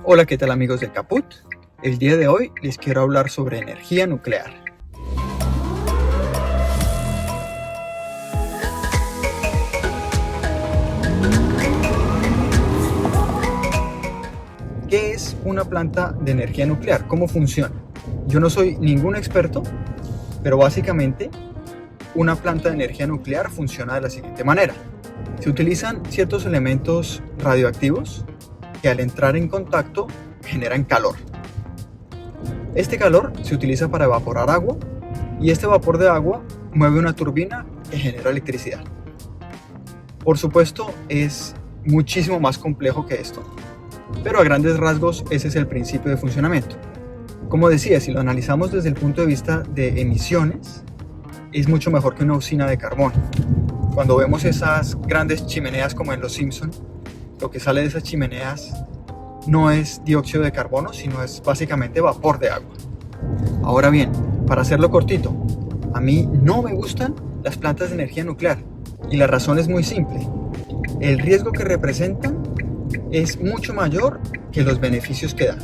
Hola, ¿qué tal amigos del Caput? El día de hoy les quiero hablar sobre energía nuclear. ¿Qué es una planta de energía nuclear? ¿Cómo funciona? Yo no soy ningún experto, pero básicamente una planta de energía nuclear funciona de la siguiente manera. Se utilizan ciertos elementos radioactivos que al entrar en contacto generan calor. Este calor se utiliza para evaporar agua y este vapor de agua mueve una turbina que genera electricidad. Por supuesto, es muchísimo más complejo que esto, pero a grandes rasgos ese es el principio de funcionamiento. Como decía, si lo analizamos desde el punto de vista de emisiones, es mucho mejor que una usina de carbón. Cuando vemos esas grandes chimeneas como en Los Simpson, lo que sale de esas chimeneas no es dióxido de carbono, sino es básicamente vapor de agua. Ahora bien, para hacerlo cortito, a mí no me gustan las plantas de energía nuclear y la razón es muy simple. El riesgo que representan es mucho mayor que los beneficios que dan.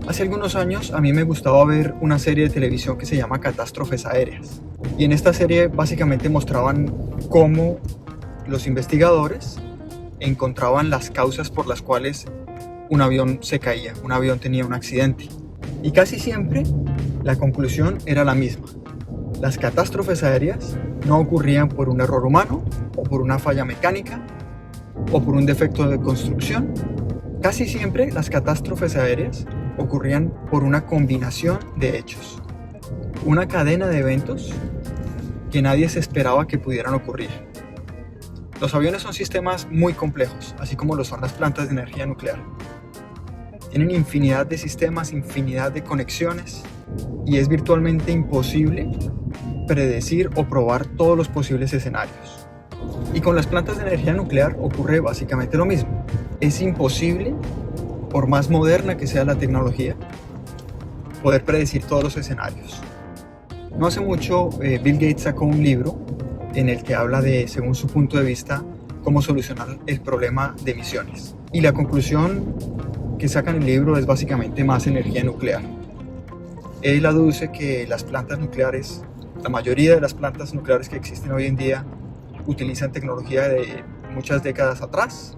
Hace algunos años a mí me gustaba ver una serie de televisión que se llama Catástrofes Aéreas. Y en esta serie básicamente mostraban cómo los investigadores encontraban las causas por las cuales un avión se caía, un avión tenía un accidente. Y casi siempre la conclusión era la misma. Las catástrofes aéreas no ocurrían por un error humano o por una falla mecánica o por un defecto de construcción. Casi siempre las catástrofes aéreas ocurrían por una combinación de hechos, una cadena de eventos que nadie se esperaba que pudieran ocurrir. Los aviones son sistemas muy complejos, así como lo son las plantas de energía nuclear. Tienen infinidad de sistemas, infinidad de conexiones y es virtualmente imposible predecir o probar todos los posibles escenarios. Y con las plantas de energía nuclear ocurre básicamente lo mismo. Es imposible, por más moderna que sea la tecnología, poder predecir todos los escenarios. No hace mucho Bill Gates sacó un libro en el que habla de, según su punto de vista, cómo solucionar el problema de emisiones. Y la conclusión que saca en el libro es básicamente más energía nuclear. Él aduce que las plantas nucleares, la mayoría de las plantas nucleares que existen hoy en día, utilizan tecnología de muchas décadas atrás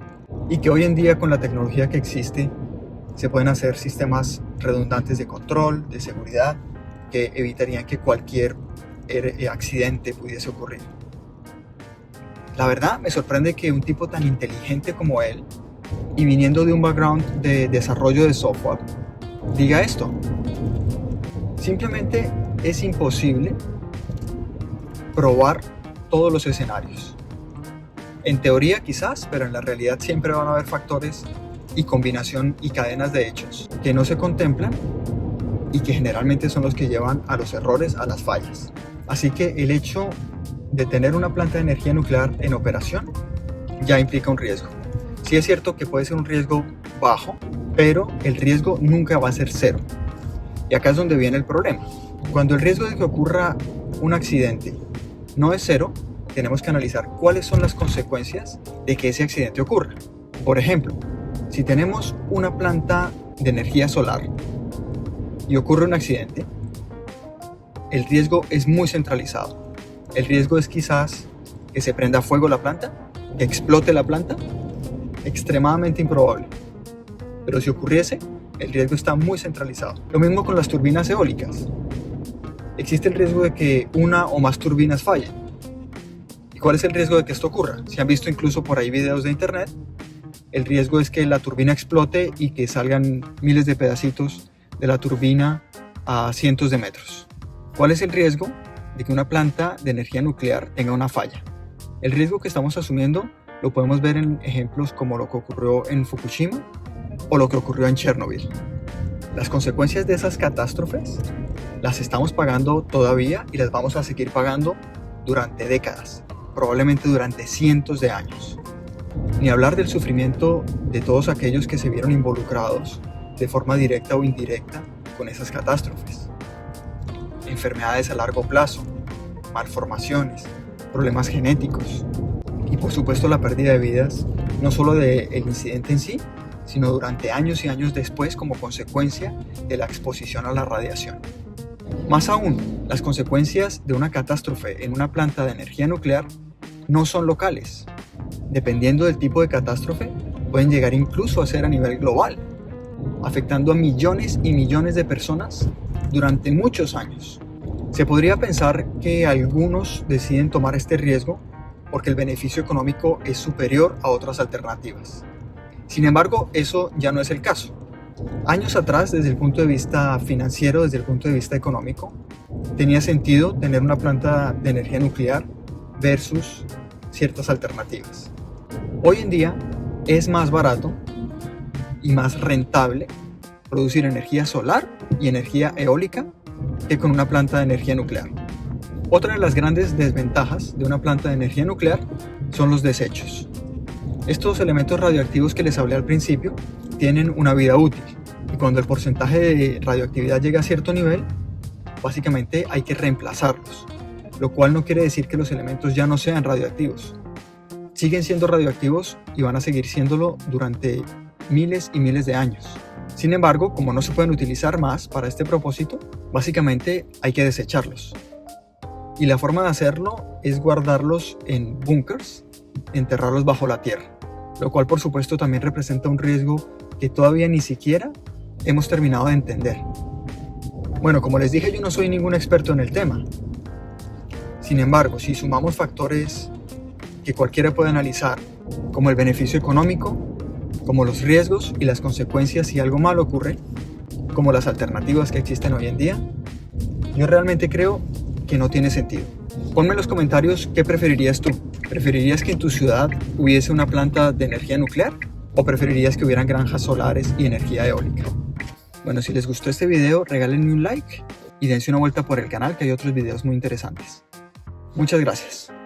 y que hoy en día con la tecnología que existe se pueden hacer sistemas redundantes de control, de seguridad, que evitarían que cualquier accidente pudiese ocurrir. La verdad me sorprende que un tipo tan inteligente como él, y viniendo de un background de desarrollo de software, diga esto. Simplemente es imposible probar todos los escenarios. En teoría quizás, pero en la realidad siempre van a haber factores y combinación y cadenas de hechos que no se contemplan y que generalmente son los que llevan a los errores, a las fallas. Así que el hecho de tener una planta de energía nuclear en operación ya implica un riesgo. Sí es cierto que puede ser un riesgo bajo, pero el riesgo nunca va a ser cero. Y acá es donde viene el problema. Cuando el riesgo de que ocurra un accidente no es cero, tenemos que analizar cuáles son las consecuencias de que ese accidente ocurra. Por ejemplo, si tenemos una planta de energía solar y ocurre un accidente, el riesgo es muy centralizado. El riesgo es quizás que se prenda fuego la planta, que explote la planta, extremadamente improbable. Pero si ocurriese, el riesgo está muy centralizado. Lo mismo con las turbinas eólicas. Existe el riesgo de que una o más turbinas fallen. ¿Y cuál es el riesgo de que esto ocurra? Si han visto incluso por ahí videos de internet, el riesgo es que la turbina explote y que salgan miles de pedacitos de la turbina a cientos de metros. ¿Cuál es el riesgo de que una planta de energía nuclear tenga una falla? El riesgo que estamos asumiendo lo podemos ver en ejemplos como lo que ocurrió en Fukushima o lo que ocurrió en Chernobyl. Las consecuencias de esas catástrofes las estamos pagando todavía y las vamos a seguir pagando durante décadas, probablemente durante cientos de años. Ni hablar del sufrimiento de todos aquellos que se vieron involucrados de forma directa o indirecta con esas catástrofes. Enfermedades a largo plazo, malformaciones, problemas genéticos y por supuesto la pérdida de vidas, no solo del incidente en sí, sino durante años y años después como consecuencia de la exposición a la radiación. Más aún, las consecuencias de una catástrofe en una planta de energía nuclear no son locales. Dependiendo del tipo de catástrofe, pueden llegar incluso a ser a nivel global, afectando a millones y millones de personas durante muchos años. Se podría pensar que algunos deciden tomar este riesgo porque el beneficio económico es superior a otras alternativas. Sin embargo, eso ya no es el caso. Años atrás, desde el punto de vista financiero, desde el punto de vista económico, tenía sentido tener una planta de energía nuclear versus ciertas alternativas. Hoy en día es más barato y más rentable producir energía solar y energía eólica que con una planta de energía nuclear. Otra de las grandes desventajas de una planta de energía nuclear son los desechos. Estos elementos radioactivos que les hablé al principio tienen una vida útil y cuando el porcentaje de radioactividad llega a cierto nivel, básicamente hay que reemplazarlos, lo cual no quiere decir que los elementos ya no sean radioactivos. Siguen siendo radioactivos y van a seguir siéndolo durante miles y miles de años. Sin embargo, como no se pueden utilizar más para este propósito, básicamente hay que desecharlos. Y la forma de hacerlo es guardarlos en búnkers, enterrarlos bajo la tierra, lo cual por supuesto también representa un riesgo que todavía ni siquiera hemos terminado de entender. Bueno, como les dije, yo no soy ningún experto en el tema. Sin embargo, si sumamos factores que cualquiera puede analizar, como el beneficio económico, como los riesgos y las consecuencias si algo malo ocurre, como las alternativas que existen hoy en día, yo realmente creo que no tiene sentido. Ponme en los comentarios qué preferirías tú. ¿Preferirías que en tu ciudad hubiese una planta de energía nuclear? ¿O preferirías que hubieran granjas solares y energía eólica? Bueno, si les gustó este video, regálenme un like y dense una vuelta por el canal que hay otros videos muy interesantes. Muchas gracias.